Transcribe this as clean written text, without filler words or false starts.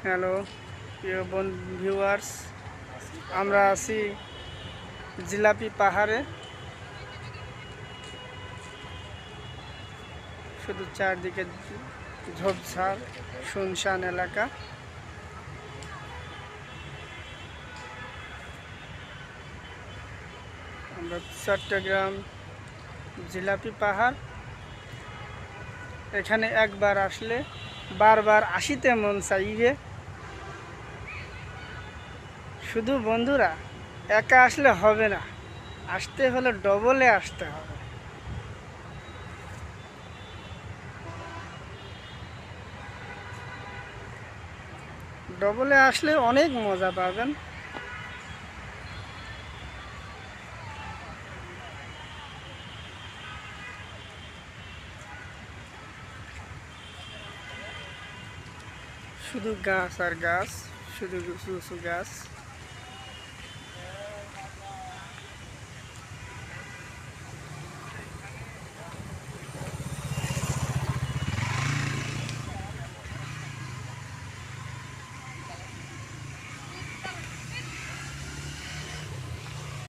Hello প্রিয় viewers, আমরা আছি জিলাপি পাহাড়ে। শুধু চারদিকে ঝোপঝাড়, শুনশান এলাকা। আমরা চট্টগ্রাম জিলাপি পাহাড়, এখানে একবার আসলে বারবার আসিতে মন চাইবে। শুধু বন্ধুরা একা আসলে হবে না, আসতে হলে ডবলে আসতে হবে। ডবলে আসলে অনেক মজা পাবেন। শুধু গাছ আর গাছ, শুধু উঁচু উঁচু গাছ।